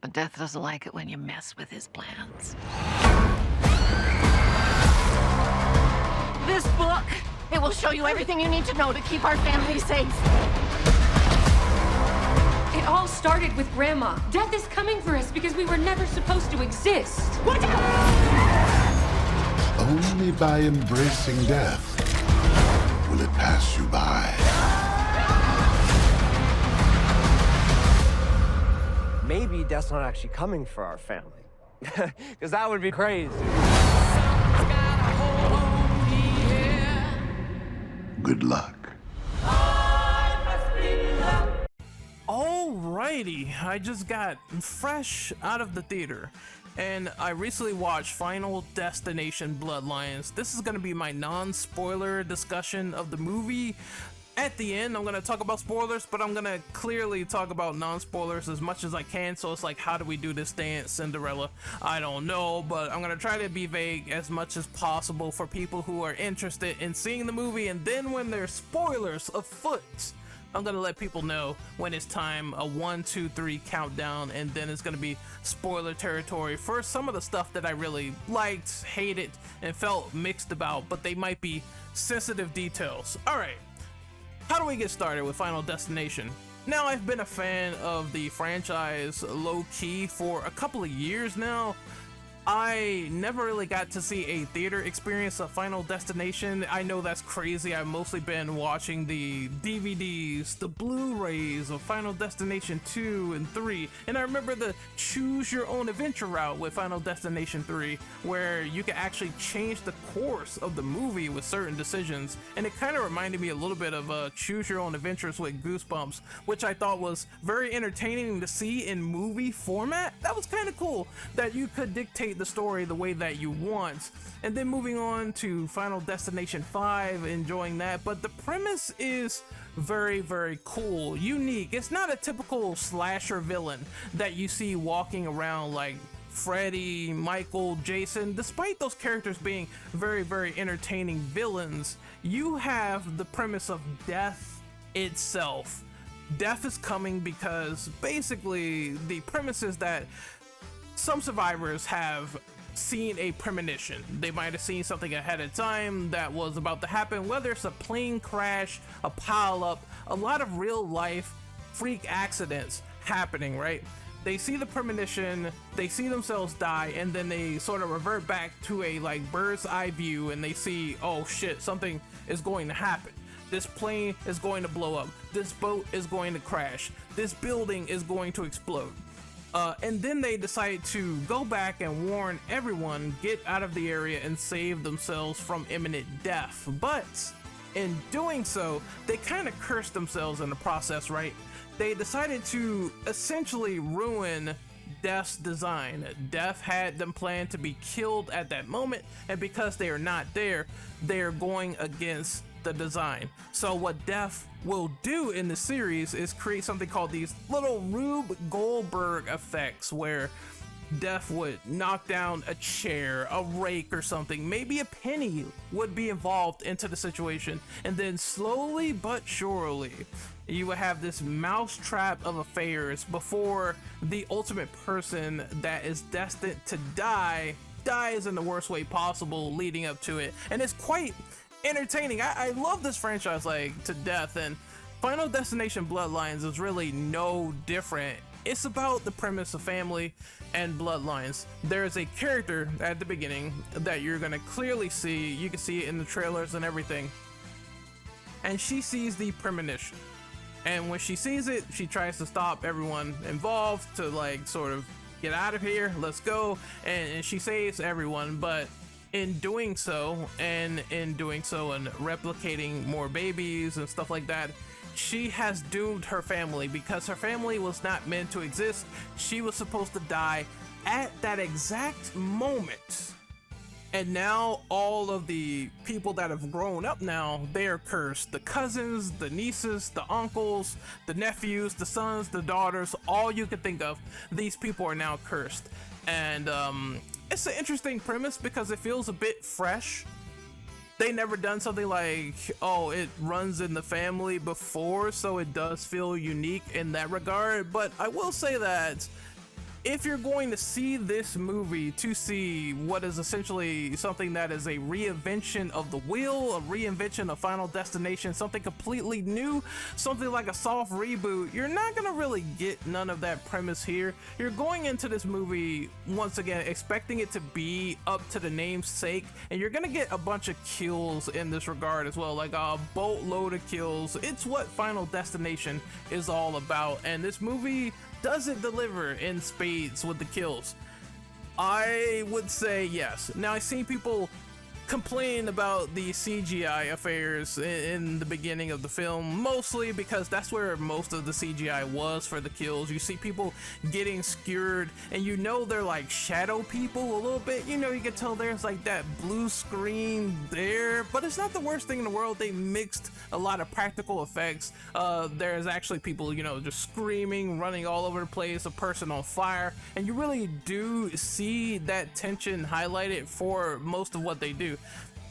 But Death doesn't like it when you mess with his plans. This book, it will show you everything you need to know to keep our family safe. It all started with Grandma. Death is coming for us because we were never supposed to exist. Watch out! Only by embracing death will it pass you by. Maybe Death's not actually coming for our family. Because that would be crazy. Good luck. Alrighty, I just got fresh out of the theater and I recently watched Final Destination Bloodlines. This is going to be my non-spoiler discussion of the movie. At the end, I'm going to talk about spoilers, but I'm going to clearly talk about non-spoilers as much as I can. So it's like, how do we do this dance, Cinderella? I don't know, but I'm going to try to be vague as much as possible for people who are interested in seeing the movie. And then when there's spoilers afoot, I'm going to let people know when it's time, a 1, 2, 3 countdown, and then it's going to be spoiler territory for some of the stuff that I really liked, hated, and felt mixed about, but they might be sensitive details. All right. How do we get started with Final Destination? Now, I've been a fan of the franchise low-key for a couple of years now. I never really got to see a theater experience of Final Destination. I know that's crazy. I've mostly been watching the DVDs, the Blu-rays of Final Destination 2 and 3. And I remember the choose your own adventure route with Final Destination 3, where you can actually change the course of the movie with certain decisions. And it kind of reminded me a little bit of choose your own adventures with Goosebumps, which I thought was very entertaining to see in movie format. That was kind of cool that you could dictate the story the way that you want. And then moving on to Final Destination 5, enjoying that, but the premise is very, very cool, unique. It's not a typical slasher villain that you see walking around like Freddy, Michael, Jason. Despite those characters being very, very entertaining villains, you have the premise of death itself. Death is coming because basically the premise is that some survivors have seen a premonition. They might have seen something ahead of time that was about to happen, whether it's a plane crash, a pileup, a lot of real life freak accidents happening, right? They see the premonition, they see themselves die, and then they sort of revert back to a like bird's eye view and they see, oh shit, something is going to happen. This plane is going to blow up. This boat is going to crash. This building is going to explode. And then they decide to go back and warn everyone, get out of the area and save themselves from imminent death. But in doing so, they kind of cursed themselves in the process, right? They decided to essentially ruin Death's design. Death had them planned to be killed at that moment, and because they are not there, they are going against the design. So what Death will do in the series is create something called these little Rube Goldberg effects, where Death would knock down a chair, a rake or something, maybe a penny would be involved into the situation, and then slowly but surely you would have this mousetrap of affairs before the ultimate person that is destined to dies in the worst way possible leading up to it. And it's quite entertaining. I love this franchise like to death, and Final Destination Bloodlines is really no different. It's about the premise of family and bloodlines. There's a character at the beginning that you're gonna clearly see. You can see it in the trailers and everything, and she sees the premonition, and when she sees it, she tries to stop everyone involved to like sort of get out of here, let's go, and she saves everyone. But in doing so and replicating more babies and stuff like that, she has doomed her family, because her family was not meant to exist. She was supposed to die at that exact moment. And now all of the people that have grown up now, they are cursed. The cousins, the nieces, the uncles, the nephews, the sons, the daughters, all you can think of, these people are now cursed. And it's an interesting premise because it feels a bit fresh. They never done something like, oh, it runs in the family before, so it does feel unique in that regard. But I will say that if you're going to see this movie to see what is essentially something that is a reinvention of the wheel, a reinvention of Final Destination, something completely new, something like a soft reboot, you're not gonna really get none of that premise here. You're going into this movie, once again, expecting it to be up to the namesake, and you're gonna get a bunch of kills in this regard as well, like a boatload of kills. It's what Final Destination is all about, and this movie doesn't deliver in spades with the kills. I would say yes. Now, I've seen people complain about the CGI affairs in the beginning of the film, mostly because that's where most of the CGI was for the kills. You see people getting skewered, and you know they're like shadow people a little bit. You know, you can tell there's like that blue screen there, but it's not the worst thing in the world. They mixed a lot of practical effects. There's actually people, you know, just screaming, running all over the place, a person on fire, and you really do see that tension highlighted for most of what they do.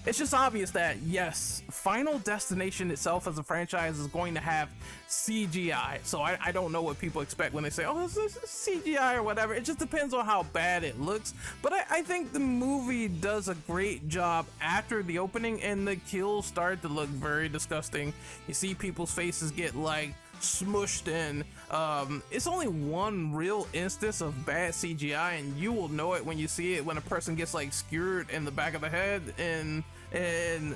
It's just obvious that yes, Final Destination itself as a franchise is going to have CGI. So I don't know what people expect when they say, oh, this is CGI or whatever. It just depends on how bad it looks. But I think the movie does a great job after the opening, and the kills start to look very disgusting. You see people's faces get like smushed in. It's only one real instance of bad CGI, and you will know it when you see it, when a person gets like skewered in the back of the head in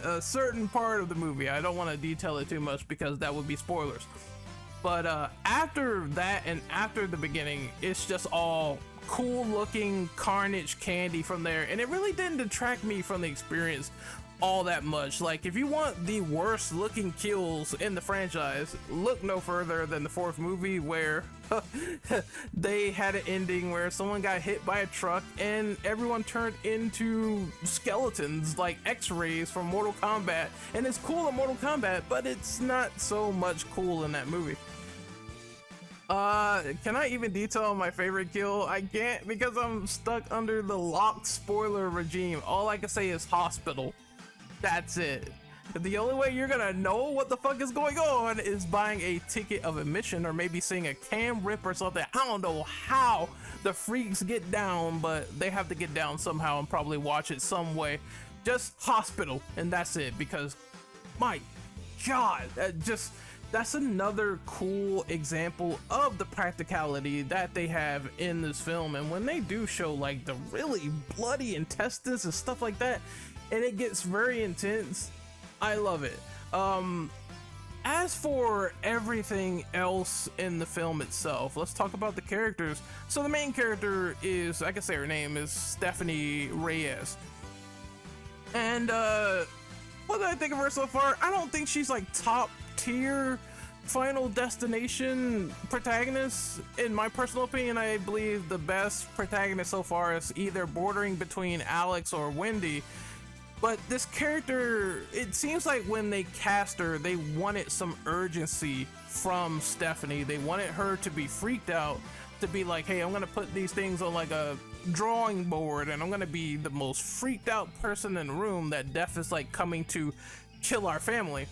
a certain part of the movie. I don't want to detail it too much because that would be spoilers. But after that and after the beginning, it's just all cool looking carnage candy from there, and it really didn't detract me from the experience all that much. Like, if you want the worst looking kills in the franchise, look no further than the fourth movie, where they had an ending where someone got hit by a truck and everyone turned into skeletons, like X-rays from Mortal Kombat. And it's cool in Mortal Kombat, but it's not so much cool in that movie. Can I even detail my favorite kill? I can't, because I'm stuck under the locked spoiler regime. All I can say is hospital. That's it. The only way you're gonna know what the fuck is going on is buying a ticket of admission, or maybe seeing a cam rip or something. I don't know how the freaks get down, but they have to get down somehow and probably watch it some way. Just hospital, and that's it, because my god, that's another cool example of the practicality that they have in this film. And when they do show like the really bloody intestines and stuff like that, and it gets very intense, I love it. As for everything else in the film itself, let's talk about the characters. So the main character is, I can say her name is Stephanie Reyes. And what did I think of her so far? I don't think she's like top tier Final Destination protagonist. In my personal opinion, I believe the best protagonist so far is either bordering between Alex or Wendy. But this character, it seems like when they cast her, they wanted some urgency from Stephanie. They wanted her to be freaked out, to be like, hey, I'm gonna put these things on like a drawing board, and I'm gonna be the most freaked out person in the room, that death is like coming to kill our family.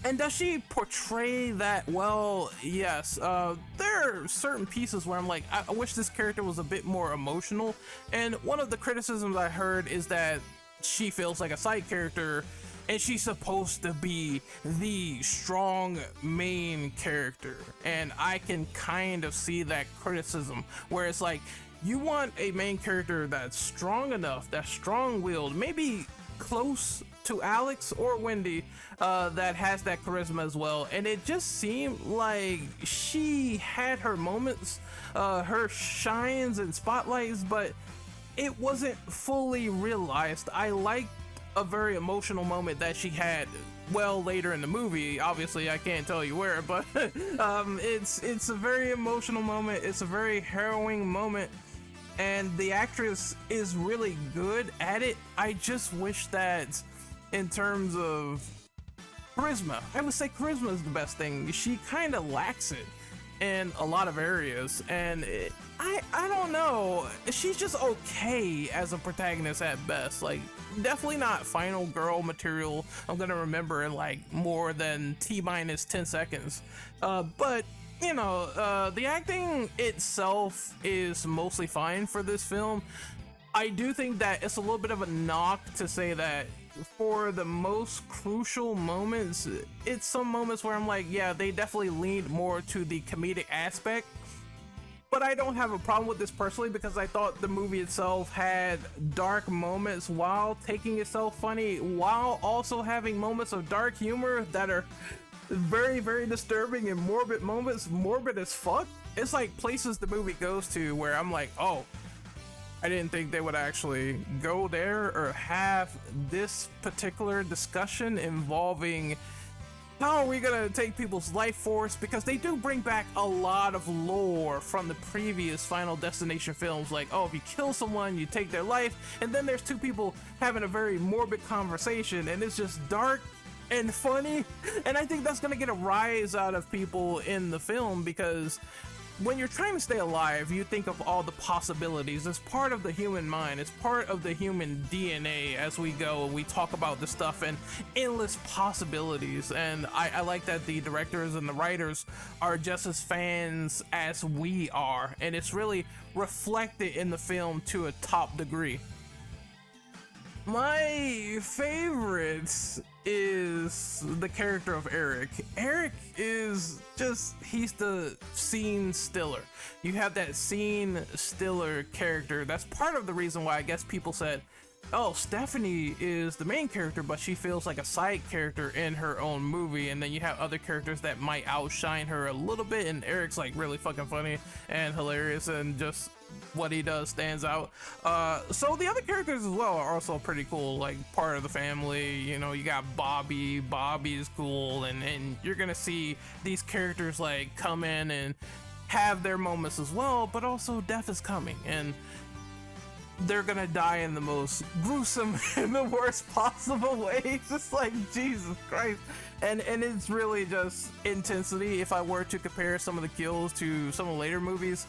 And does she portray that well? Yes. There are certain pieces where I'm like, I wish this character was a bit more emotional. And one of the criticisms I heard is that she feels like a side character, and she's supposed to be the strong main character. And I can kind of see that criticism, where it's like, you want a main character that's strong enough, that's strong-willed, maybe close to Alex or Wendy, that has that charisma as well. And it just seemed like she had her moments, her shines and spotlights, but it wasn't fully realized. I liked a very emotional moment that she had well later in the movie. Obviously I can't tell you where, but it's a very emotional moment. It's a very harrowing moment, and the actress is really good at it. I just wish that in terms of charisma, I would say charisma is the best thing. She kind of lacks it in a lot of areas, and I don't know, she's just okay as a protagonist at best. Like, definitely not final girl material I'm gonna remember in like more than T-10 seconds, but you know, the acting itself is mostly fine for this film. I do think that it's a little bit of a knock to say that for the most crucial moments, it's some moments where I'm like, yeah, they definitely leaned more to the comedic aspect. But I don't have a problem with this personally, because I thought the movie itself had dark moments while taking itself funny, while also having moments of dark humor that are very, very disturbing, and morbid moments, morbid as fuck. It's like places the movie goes to where I'm like, oh, I didn't think they would actually go there or have this particular discussion involving how are we gonna take people's life force, because they do bring back a lot of lore from the previous Final Destination films, like, oh, if you kill someone, you take their life, and then there's two people having a very morbid conversation, and it's just dark and funny. And I think that's gonna get a rise out of people in the film, because when you're trying to stay alive, you think of all the possibilities. It's part of the human mind. It's part of the human DNA as we go. We talk about this stuff and endless possibilities. And I like that the directors and the writers are just as fans as we are. And it's really reflected in the film to a top degree. My favorite is the character of Eric. Eric is just, he's the scene stiller. You have that scene stiller character. That's part of the reason why I guess people said, oh, Stephanie is the main character, but she feels like a side character in her own movie. And then you have other characters that might outshine her a little bit, and Eric's like really fucking funny and hilarious, and just what he does stands out. So the other characters as well are also pretty cool, like part of the family. You know, you got Bobby. Bobby is cool, and you're gonna see these characters like come in and have their moments as well, but also death is coming, and they're gonna die in the most gruesome and the worst possible way. Just like Jesus Christ. And it's really just intensity. If I were to compare some of the kills to some of the later movies,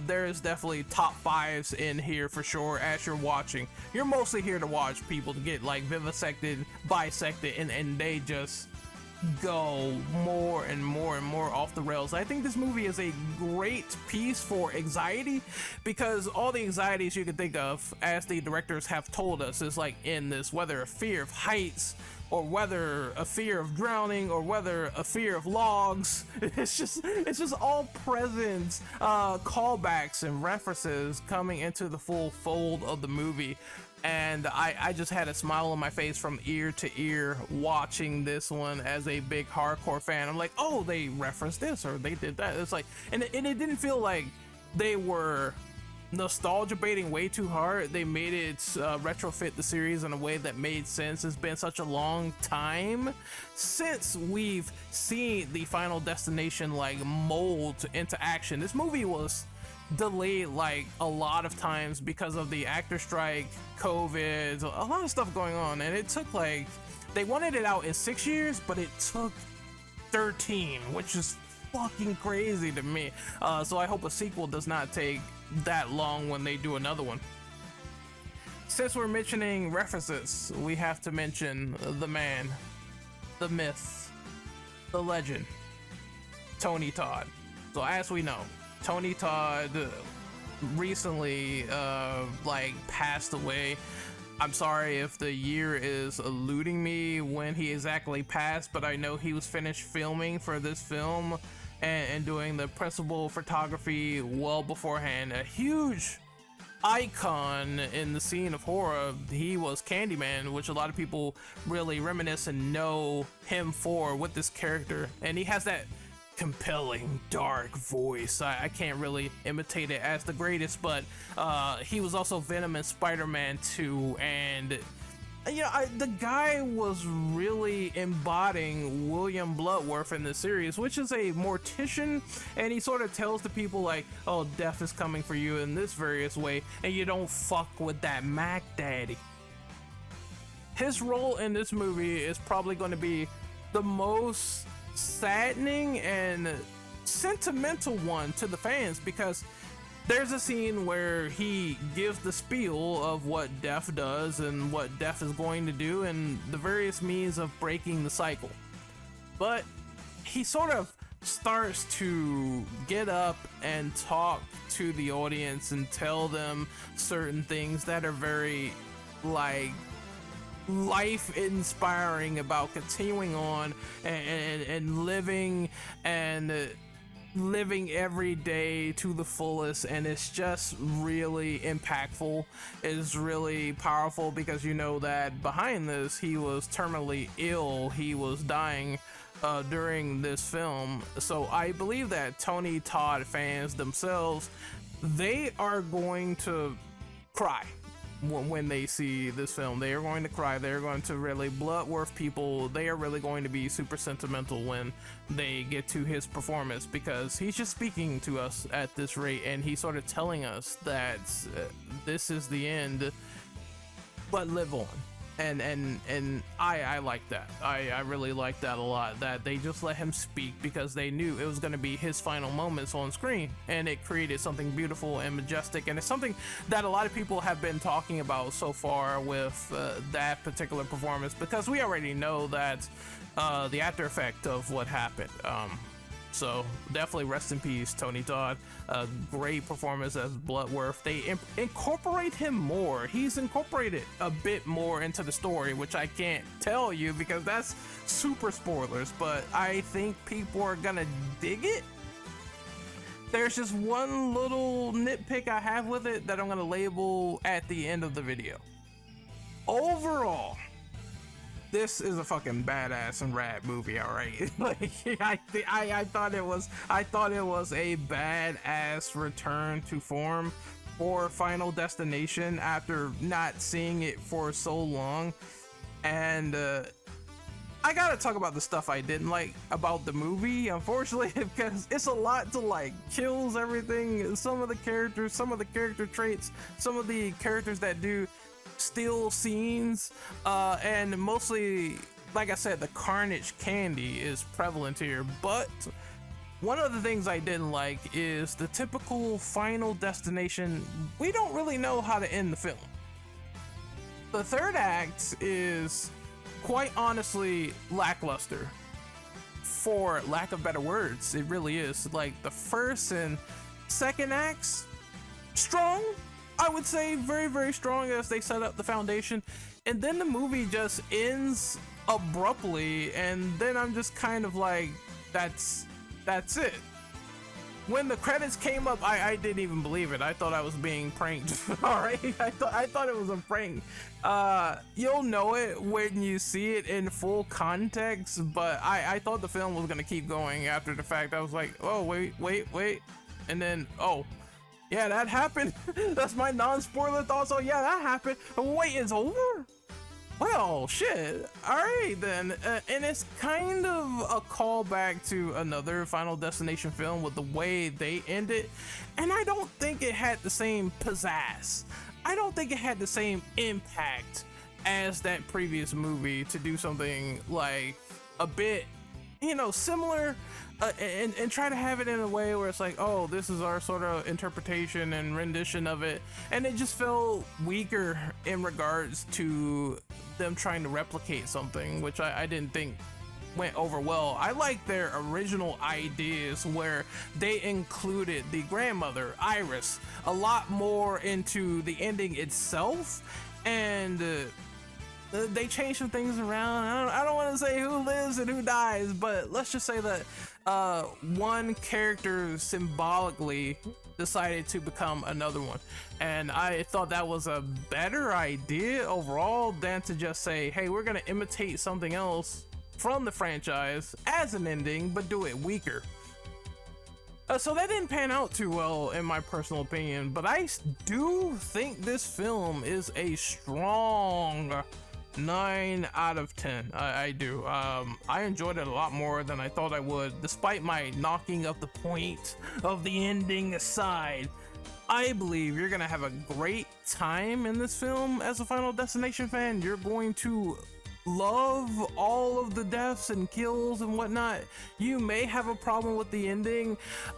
there's definitely top fives in here for sure. As you're watching, you're mostly here to watch people to get like vivisected, bisected, and they just go more and more and more off the rails. I think this movie is a great piece for anxiety, because all the anxieties you can think of, as the directors have told us, is like in this, whether a fear of heights, or whether a fear of drowning, or whether a fear of logs. It's just all present callbacks and references coming into the full fold of the movie. And I just had a smile on my face from ear to ear watching this one as a big hardcore fan. I'm like, oh, they referenced this or they did that. It's like, and it didn't feel like they were nostalgia baiting way too hard. They made it retrofit the series in a way that made sense. It's been such a long time since we've seen the Final Destination like mold into action. This movie was delayed like a lot of times because of the actor strike, COVID, a lot of stuff going on, and it took like, they wanted it out in 6 years, but it took 13, which is fucking crazy to me. So I hope a sequel does not take that long when they do another one. Since we're mentioning references, we have to mention the man, the myth, the legend, Tony Todd. So as we know, Tony Todd recently like passed away. I'm sorry if the year is eluding me when he exactly passed, but I know he was finished filming for this film and doing the principal photography well beforehand. A huge icon in the scene of horror. He was Candyman, which a lot of people really reminisce and know him for with this character, and he has that compelling dark voice. I can't really imitate it as the greatest, but he was also Venom in Spider-Man 2, and you know, the guy was really embodying William Bludworth in the series, which is a mortician, and he sort of tells the people like, oh, death is coming for you in this various way, and you don't fuck with that Mac Daddy. His role in this movie is probably going to be the most saddening and sentimental one to the fans, because there's a scene where he gives the spiel of what death does and what death is going to do and the various means of breaking the cycle, but he sort of starts to get up and talk to the audience and tell them certain things that are very like life inspiring about continuing on and living every day to the fullest. And it's just really impactful. It's really powerful because you know that behind this he was terminally ill, he was dying during this film. So I believe that Tony Todd fans themselves, they are going to cry when they see this film. They are going to cry. They're going to really, Bludworth people, they are really going to be super sentimental when they get to his performance, because he's just speaking to us at this rate and he's sort of telling us that this is the end, but live on. And I like that. I really like that a lot, that they just let him speak because they knew it was going to be his final moments on screen, and it created something beautiful and majestic. And it's something that a lot of people have been talking about so far with that particular performance, because we already know that the after effect of what happened. So definitely rest in peace, Tony Todd. Great performance as Bludworth. They incorporate him more. He's incorporated a bit more into the story, which I can't tell you because that's super spoilers, but I think people are gonna dig it. There's just one little nitpick I have with it that I'm gonna label at the end of the video. Overall, this is a fucking badass and rad movie, all right? Like, I thought it was a badass return to form for Final Destination after not seeing it for so long. And I gotta talk about the stuff I didn't like about the movie, unfortunately, because it's a lot to like. Kills, everything, some of the characters, some of the character traits, some of the characters that do still scenes, and mostly, like I said, the carnage candy is prevalent here. But one of the things I didn't like is the typical Final Destination, we don't really know how to end the film. The third act is quite honestly lackluster, for lack of better words. It really is. Like, the first and second acts, strong, I would say, very, very strong as they set up the foundation. And then the movie just ends abruptly, and then I'm just kind of like, that's it. When the credits came up, I didn't even believe it. I thought I was being pranked. All right, I thought it was a prank. You'll know it when you see it in full context, but I thought the film was gonna keep going after the fact. I was like, oh, wait, and then, oh, yeah, that happened. That's my non-spoiler thoughts. Oh yeah, that happened. Wait, it's over? Well, shit. All right then. And it's kind of a callback to another Final Destination film with the way they end it. And I don't think it had the same pizzazz. I don't think it had the same impact as that previous movie to do something like a bit, you know, similar. And try to have it in a way where it's like, oh, this is our sort of interpretation and rendition of it. And it just felt weaker in regards to them trying to replicate something, which I didn't think went over well. I like their original ideas where they included the grandmother, Iris, a lot more into the ending itself. And they changed some things around. I don't want to say who lives and who dies, but let's just say that one character symbolically decided to become another one, and I thought that was a better idea overall than to just say, hey, we're gonna imitate something else from the franchise as an ending but do it weaker. So that didn't pan out too well in my personal opinion, but I do think this film is a strong 9 out of 10. I do. I enjoyed it a lot more than I thought I would, despite my knocking up the point of the ending aside. I believe you're gonna have a great time in this film as a Final Destination fan. You're going to love all of the deaths and kills and whatnot, you may have a problem with the ending.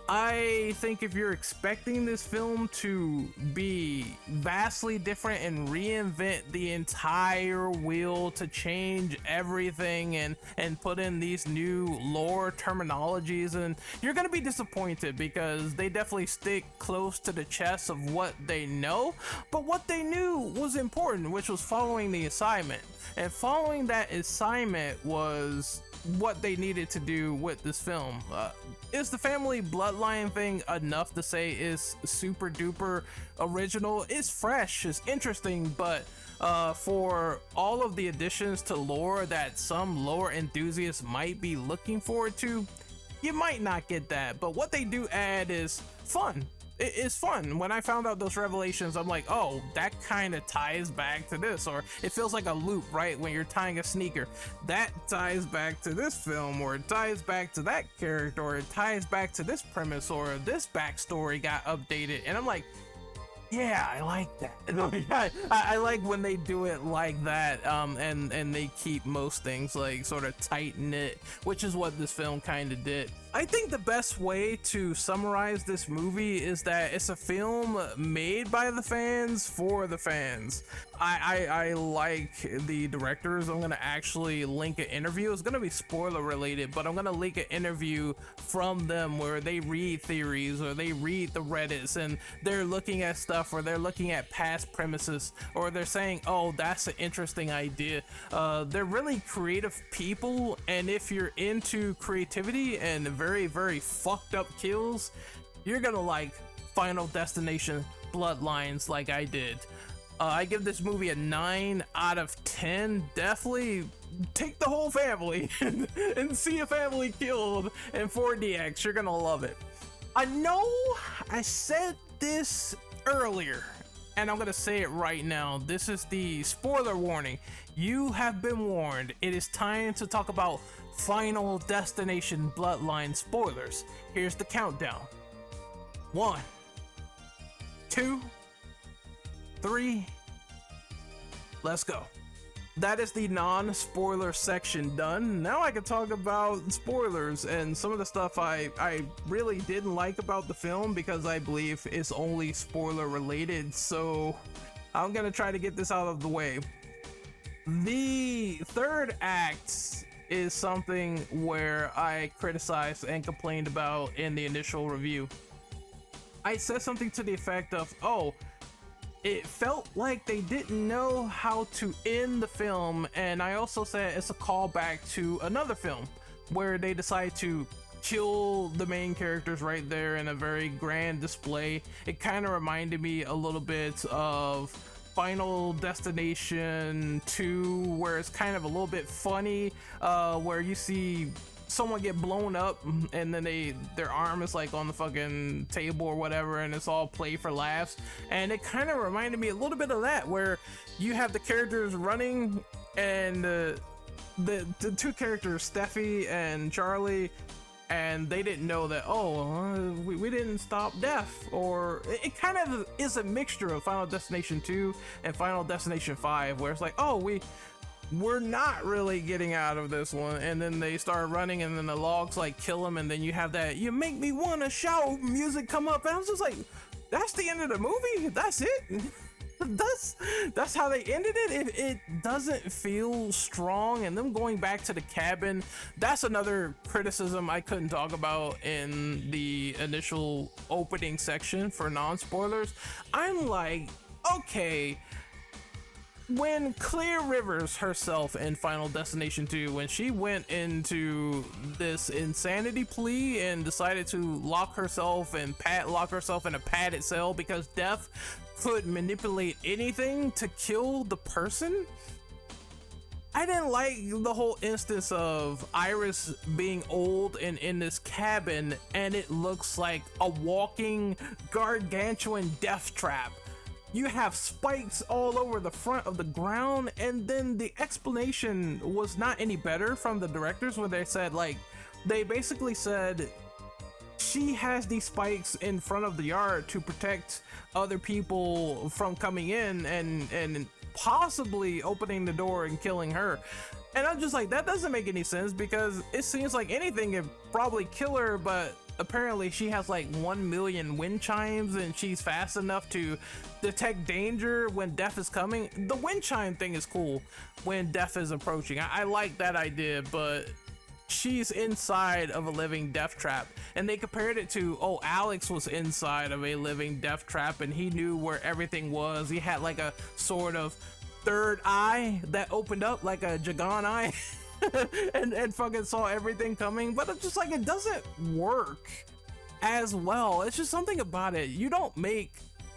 I think if you're expecting this film to be vastly different and reinvent the entire wheel, to change everything and put in these new lore terminologies, and you're gonna be disappointed, because they definitely stick close to the chest of what they know. But what they knew was important, which was following the assignment. And following that assignment was what they needed to do with this film. Is the family bloodline thing enough to say is super duper original? It's fresh, it's interesting, but for all of the additions to lore that some lore enthusiasts might be looking forward to, you might not get that. But what they do add is fun. It's fun. When I found out those revelations, I'm like, oh, that kind of ties back to this, or it feels like a loop, right? When you're tying a sneaker, that ties back to this film, or it ties back to that character, or it ties back to this premise, or this backstory got updated. And I'm like, yeah, I like that. I like when they do it like that, and they keep most things like sort of tight knit, which is what this film kind of did. I think the best way to summarize this movie is that it's a film made by the fans for the fans. I like the directors. I'm gonna actually link an interview. It's gonna be spoiler related, but I'm gonna link an interview from them where they read theories, or they read the Reddits, and they're looking at stuff, or they're looking at past premises, or they're saying, oh, that's an interesting idea. They're really creative people, and if you're into creativity and very, very fucked up kills, you're gonna like Final Destination Bloodlines like I did. I give this movie a 9 out of 10. Definitely take the whole family and see a family killed in 4DX. You're gonna love it. I know I said this earlier, and I'm gonna say it right now. This is the spoiler warning. You have been warned. It is time to talk about Final Destination Bloodline spoilers. Here's the countdown. 1, 2, 3, let's go. That is the non-spoiler section done. Now I can talk about spoilers and some of the stuff I really didn't like about the film, because I believe it's only spoiler related. So I'm gonna try to get this out of the way. The third act is something where I criticized and complained about in the initial review. I said something to the effect of, oh, it felt like they didn't know how to end the film, and I also said it's a callback to another film where they decide to kill the main characters right there in a very grand display. It kind of reminded me a little bit of Final Destination 2, where it's kind of a little bit funny, where you see someone get blown up and then their arm is like on the fucking table or whatever, and it's all play for laughs. And it kind of reminded me a little bit of that, where you have the characters running, and the two characters, Steffi and Charlie, and they didn't know that, oh, we didn't stop death. Or it kind of is a mixture of Final Destination 2 and Final Destination 5, where it's like, oh, we're not really getting out of this one, and then they start running, and then the logs like kill them, and then you have that "you make me want to shout" music come up, and I was just like, that's the end of the movie? That's it? That's how they ended it? It doesn't feel strong. And them going back to the cabin, that's another criticism I couldn't talk about in the initial opening section for non-spoilers. I'm like, okay, when Clear Rivers herself in Final Destination 2, when she went into this insanity plea and decided to lock herself in a padded cell because death could manipulate anything to kill the person, I didn't like the whole instance of Iris being old and in this cabin, and it looks like a walking gargantuan death trap. You have spikes all over the front of the ground, and then the explanation was not any better from the directors, where they said, like, they basically said she has these spikes in front of the yard to protect other people from coming in, and possibly opening the door and killing her. And I'm just like, that doesn't make any sense, because it seems like anything could probably kill her, but apparently she has like 1 million wind chimes and she's fast enough to detect danger when death is coming. The wind chime thing is cool when death is approaching. I like that idea, but she's inside of a living death trap, and they compared it to, oh, Alex was inside of a living death trap and he knew where everything was. He had like a sort of third eye that opened up like a Jagan eye and fucking saw everything coming. But it's just like, it doesn't work as well. It's just something about it. You don't make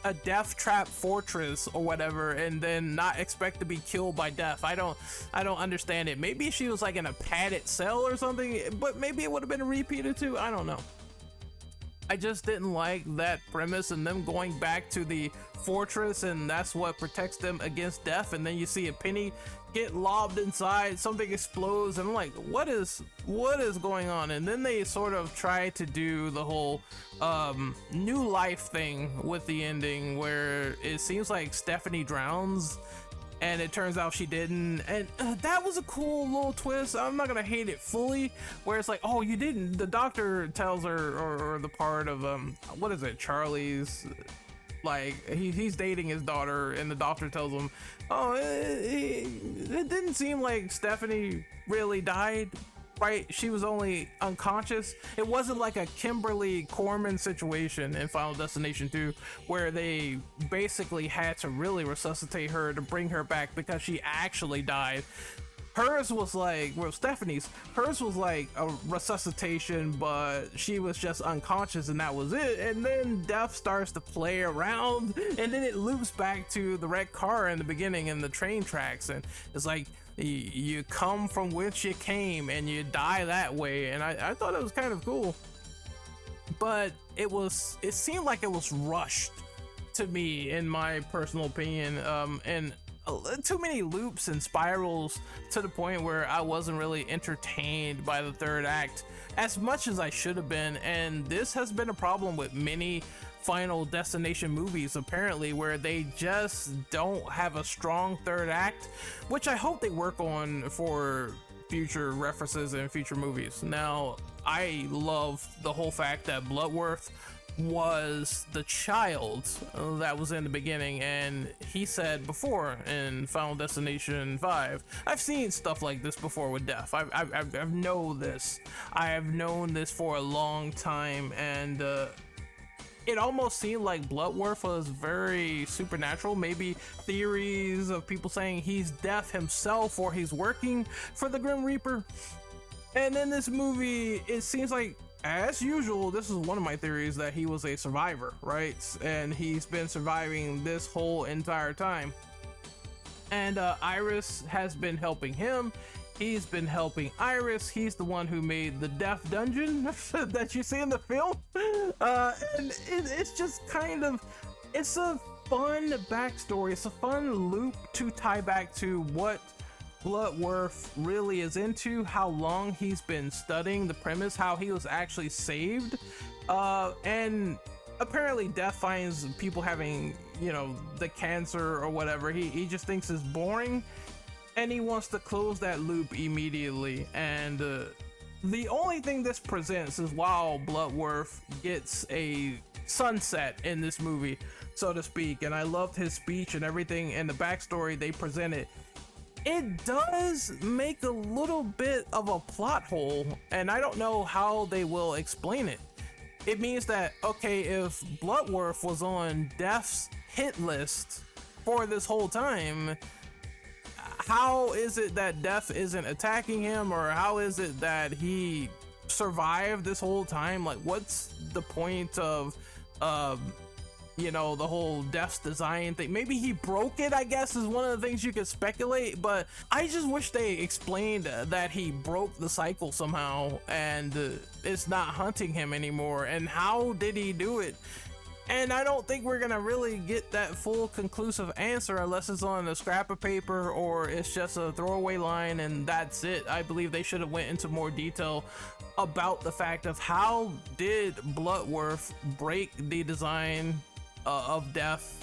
a death trap fortress or whatever and then not expect to be killed by death. I don't understand it. Maybe she was like in a padded cell or something, but maybe it would have been repeated too. I don't know. I just didn't like that premise and them going back to the fortress, and that's what protects them against death. And then you see a penny get lobbed inside, something explodes, and I'm like, what is going on? And then they sort of try to do the whole new life thing with the ending, where it seems like Stephanie drowns and it turns out she didn't, and that was a cool little twist. I'm not gonna hate it fully, where it's like, oh, you didn't. The doctor tells her, or the part of what is it, Charlie's, like he's dating his daughter, and the doctor tells him, oh, it didn't seem like Stephanie really died, right? She was only unconscious. It wasn't like a Kimberly Corman situation in Final Destination 2, where they basically had to really resuscitate her to bring her back because she actually died. Hers was like, well, Stephanie's, hers was like a resuscitation, but she was just unconscious and that was it. And then death starts to play around, and then it loops back to the wrecked car in the beginning and the train tracks, and it's like, you come from whence you came and you die that way. And I thought it was kind of cool, but it seemed like it was rushed to me, in my personal opinion, and too many loops and spirals to the point where I wasn't really entertained by the third act as much as I should have been. And this has been a problem with many Final Destination movies, apparently, where they just don't have a strong third act, which I hope they work on for future references in future movies. Now, I love the whole fact that Bludworth was the child that was in the beginning, and he said before in Final Destination 5, I've seen stuff like this before with death. I've known this. I have known this for a long time, and it almost seemed like Bludworth was very supernatural. Maybe theories of people saying he's death himself, or he's working for the Grim Reaper. And in this movie, it seems like, as usual, this is one of my theories, that he was a survivor, right? And he's been surviving this whole entire time. And Iris has been helping him. He's been helping Iris. He's the one who made the death dungeon that you see in the film. And it's just kind of, it's a fun backstory. It's a fun loop to tie back to what Bludworth really is into, how long he's been studying the premise, how he was actually saved, and apparently death finds people having, you know, the cancer or whatever. He just thinks it's boring, and he wants to close that loop immediately. And the only thing this presents is, while Bludworth gets a sunset in this movie, so to speak, and I loved his speech and everything, and the backstory they presented, it does make a little bit of a plot hole, and I don't know how they will explain it. It means that, okay, if Bludworth was on Death's hit list for this whole time, how is it that Death isn't attacking him, or how is it that he survived this whole time? Like, what's the point of you know, the whole Death's design thing? Maybe he broke it, I guess, is one of the things you could speculate, but I just wish they explained that he broke the cycle somehow and it's not hunting him anymore, and how did he do it? And I don't think we're gonna really get that full conclusive answer unless it's on a scrap of paper, or it's just a throwaway line and that's it. I believe they should have went into more detail about the fact of how did Bludworth break the design of death,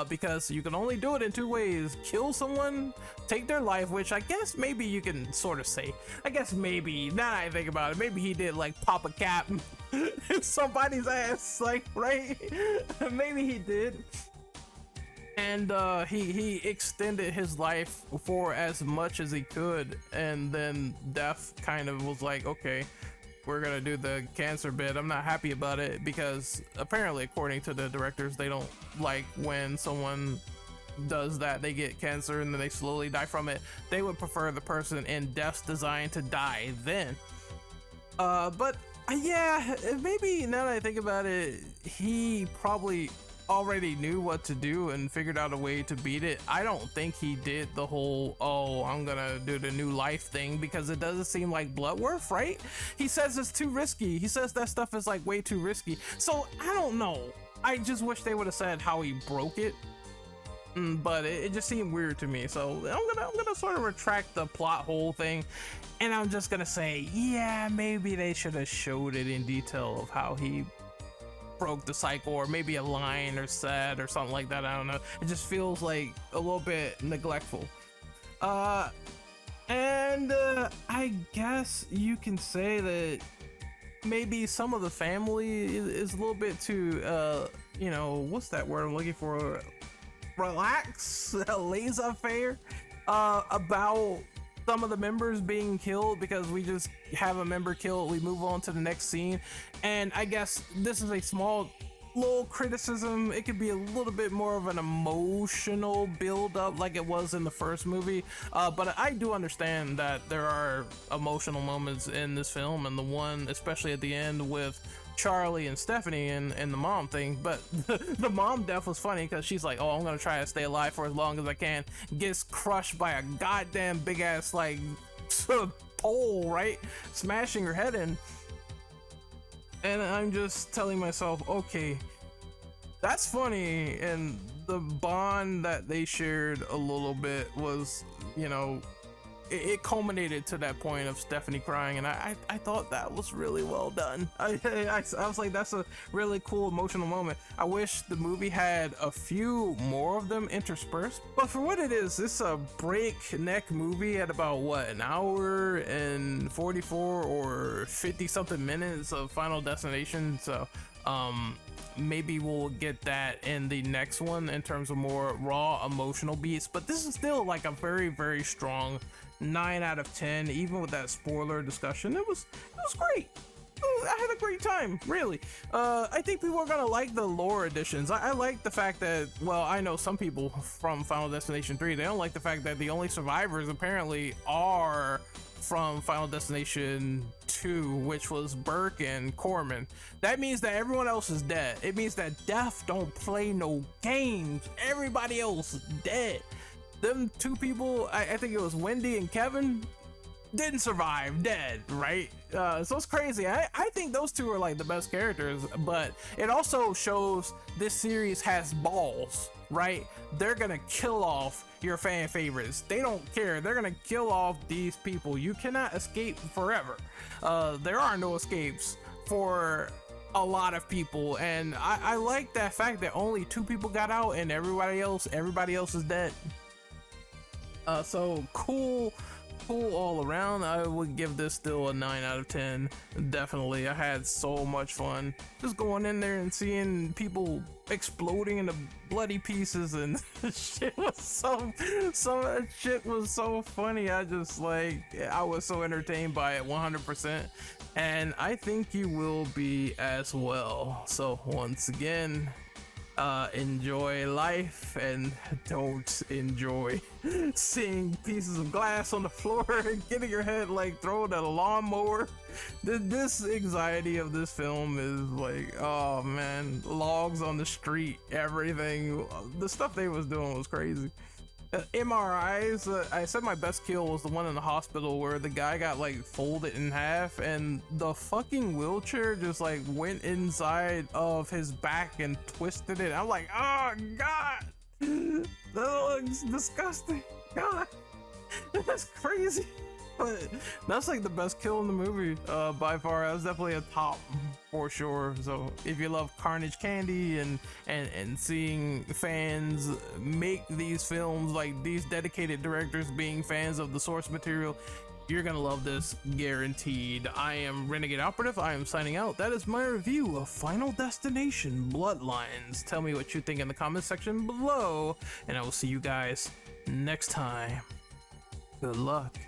because you can only do it in two ways: kill someone, take their life, which I guess maybe you can sort of say. I guess maybe, now that I think about it, maybe he did like pop a cap in somebody's ass, like, right? Maybe he did. And he extended his life for as much as he could, and then death kind of was like, okay, we're gonna do the cancer bit. I'm not happy about it, because apparently, according to the directors, they don't like when someone does that. They get cancer and then they slowly die from it. They would prefer the person in death's design to die then. But yeah, maybe now that I think about it, he probably already knew what to do and figured out a way to beat it. I don't think he did the whole, oh, I'm gonna do the new life thing, because it doesn't seem like Bludworth, right? He says it's too risky. He says that stuff is like way too risky. So I don't know. I just wish they would have said how he broke it. But it just seemed weird to me. So I'm gonna sort of retract the plot hole thing, and I'm just gonna say, yeah, maybe they should have showed it in detail of how he broke the cycle, or maybe a line or said or something like that. I don't know. It just feels like a little bit neglectful. And I guess you can say that maybe some of the family is a little bit too, you know, what's that word I'm looking for? Relax, laissez-faire about some of the members being killed, because we just have a member killed, we move on to the next scene. And I guess this is a small little criticism. It could be a little bit more of an emotional build up like it was in the first movie, but I do understand that there are emotional moments in this film, and the one especially at the end with Charlie and Stephanie and the mom thing. But the mom death was funny, because she's like, oh, I'm gonna try to stay alive for as long as I can, gets crushed by a goddamn big ass like pole, right, smashing her head in. And I'm just telling myself, okay, that's funny. And the bond that they shared a little bit was, you know, it culminated to that point of Stephanie crying, and I thought that was really well done. I was like, that's a really cool emotional moment. I wish the movie had a few more of them interspersed, but for what it is, it's a breakneck movie at about what, an hour and 44 or 50 something minutes of Final Destination. So maybe we'll get that in the next one in terms of more raw emotional beats, but this is still like a very, very strong 9 out of 10, even with that spoiler discussion. It was great. I had a great time, really. I think people are gonna like the lore additions. I like the fact that, well, I know some people from Final Destination 3, they don't like the fact that the only survivors apparently are from Final Destination 2, which was Burke and Corman. That means that everyone else is dead. It means that Death don't play no games. Everybody else is dead. Them two people, I think it was Wendy and Kevin, didn't survive, dead, right? So it's crazy. I think those two are like the best characters, but it also shows this series has balls, right? They're gonna kill off your fan favorites. They don't care. They're gonna kill off these people. You cannot escape forever. There are no escapes for a lot of people, and I like that fact that only 2 people got out and everybody else is dead. So cool all around. I would give this still a 9 out of 10. Definitely. I had so much fun just going in there and seeing people exploding into bloody pieces, and shit was some of that shit was so funny. I was so entertained by it 100%, and I think you will be as well. So once again, enjoy life and don't enjoy seeing pieces of glass on the floor and getting your head like thrown at a lawnmower. This anxiety of this film is like, oh man, logs on the street, everything. The stuff they was doing was crazy. MRIs, I said my best kill was the one in the hospital where the guy got like folded in half and the fucking wheelchair just like went inside of his back and twisted it. I'm like, oh god, that looks disgusting. God, that's crazy. But that's like the best kill in the movie by far. That's definitely a top for sure. So if you love Carnage Candy and seeing fans make these films, like these dedicated directors being fans of the source material, you're gonna love this, guaranteed. I am Renegade Operative. I am signing out. That is my review of Final Destination Bloodlines. Tell me what you think in the comment section below, and I will see you guys next time. Good luck.